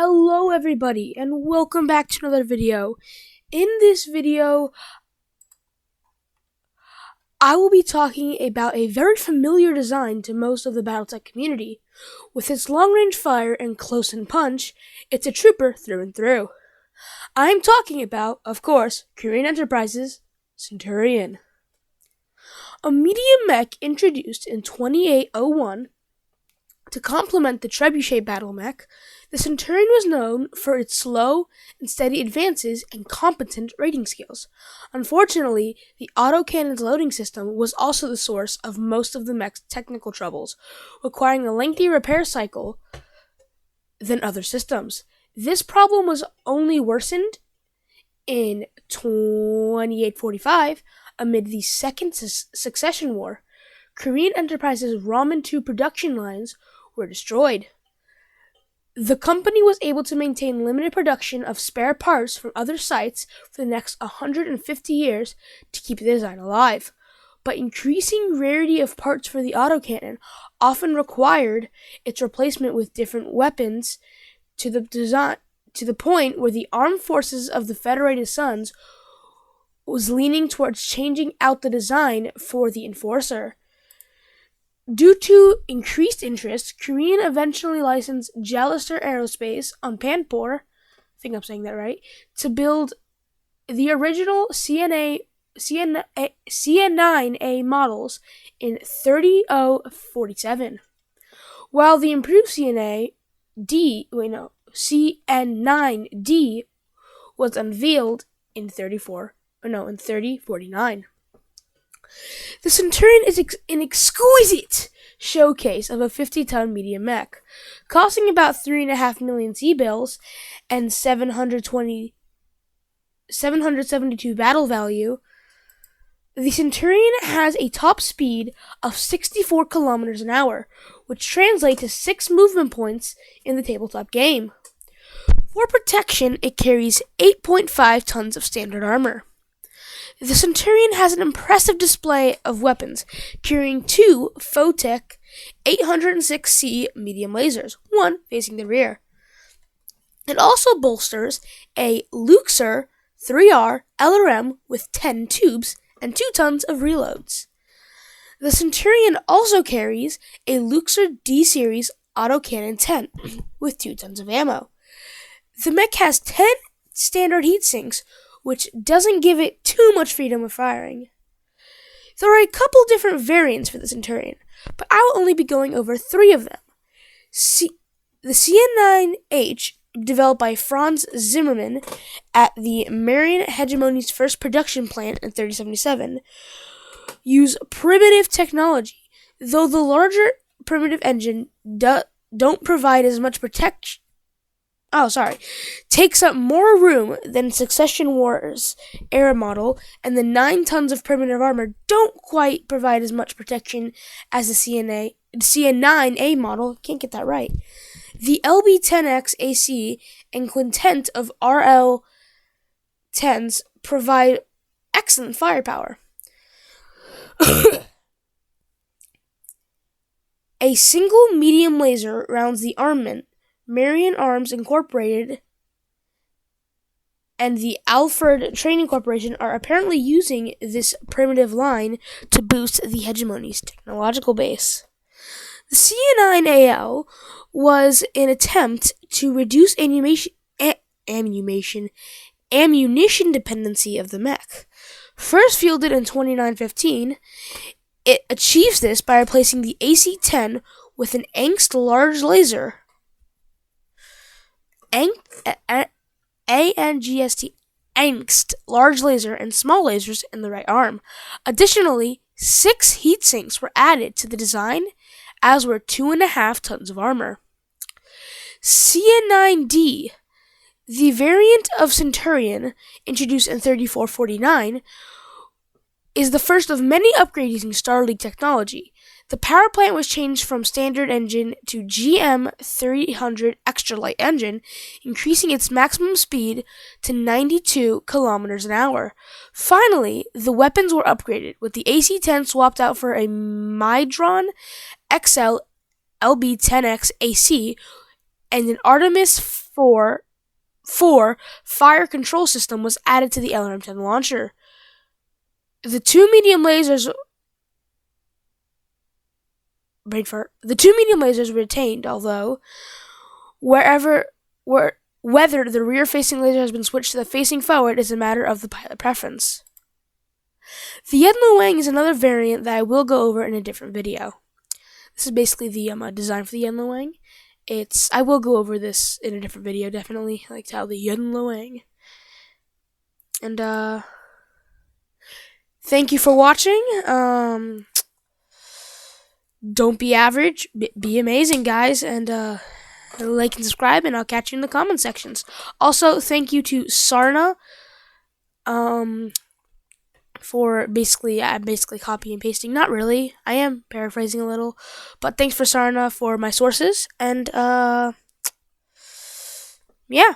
Hello everybody and welcome back to another video. In this video, I will be talking about a very familiar design to most of the Battletech community. With its long-range fire and close-in punch, it's a trooper through and through. I'm talking about, of course, Korean Enterprises' Centurion. A medium mech introduced in 2801 to complement the trebuchet battle mech, the Centurion was known for its slow and steady advances and competent raiding skills. Unfortunately, the autocannon's loading system was also the source of most of the mech's technical troubles, requiring a lengthy repair cycle than other systems. This problem was only worsened in 2845 amid the Second Succession War. Korean Enterprises' Ramen 2 production lines were destroyed. The company was able to maintain limited production of spare parts from other sites for the next 150 years to keep the design alive, but increasing rarity of parts for the autocannon often required its replacement with different weapons to the point where the armed forces of the Federated Sons was leaning towards changing out the design for the Enforcer. Due to increased interest, Korean eventually licensed Jallister Aerospace on Panpor, I think I'm saying that right, to build the original CN9A models in 3047, while the improved CN9D was unveiled in 3049. The Centurion is an exquisite showcase of a 50-ton medium mech, costing about 3.5 million C-bills and 772 battle value. The Centurion has a top speed of 64 kilometers an hour, which translates to 6 movement points in the tabletop game. For protection, it carries 8.5 tons of standard armor. The Centurion has an impressive display of weapons, carrying 2 Photech 806C medium lasers, one facing the rear. It also bolsters a Luxor 3R LRM with 10 tubes and 2 tons of reloads. The Centurion also carries a Luxor D-Series autocannon 10 with 2 tons of ammo. The mech has 10 standard heatsinks, which doesn't give it too much freedom of firing. There are a couple different variants for the Centurion, but I will only be going over 3 of them. The CN9H, developed by Franz Zimmermann at the Marion Hegemony's first production plant in 3077, use primitive technology, though the larger primitive engine don't provide as much protection. Takes up more room than Succession Wars era model, and the 9 tons of primitive armor don't quite provide as much protection as the CN9A model. Can't get that right. The LB-10X AC and quintet of RL-10s provide excellent firepower. A single medium laser rounds the armament. Marion Arms Incorporated and the Alfred Training Corporation are apparently using this primitive line to boost the Hegemony's technological base. The CN9AL was an attempt to reduce ammunition dependency of the mech. First fielded in 2915, it achieves this by replacing the AC-10 with an Angst large laser. ANGST Angst large laser and small lasers in the right arm. Additionally, 6 heatsinks were added to the design, as were 2.5 tons of armor. CN9D, the variant of Centurion introduced in 3449, is the first of many upgrades using Starleague technology. The power plant was changed from standard engine to GM300 extra light engine, increasing its maximum speed to 92 kilometers an hour. Finally, the weapons were upgraded, with the AC-10 swapped out for a Mydron XL LB-10X AC and an Artemis 4 fire control system was added to the LRM-10 launcher. The two medium lasers were retained, although whether the rear-facing laser has been switched to the facing forward is a matter of the pilot preference. The Yen-Lo-Wang is another variant that I will go over in a different video. This is basically the design for the Yen-Lo-Wang. I will go over this in a different video, definitely, like how the Yen-Lo-Wang. And thank you for watching. Don't be average, be amazing, guys, and like and subscribe, and I'll catch you in the comment sections. Also, thank you to Sarna for basically copy and pasting. Not really, I am paraphrasing a little, but thanks for Sarna for my sources, and yeah.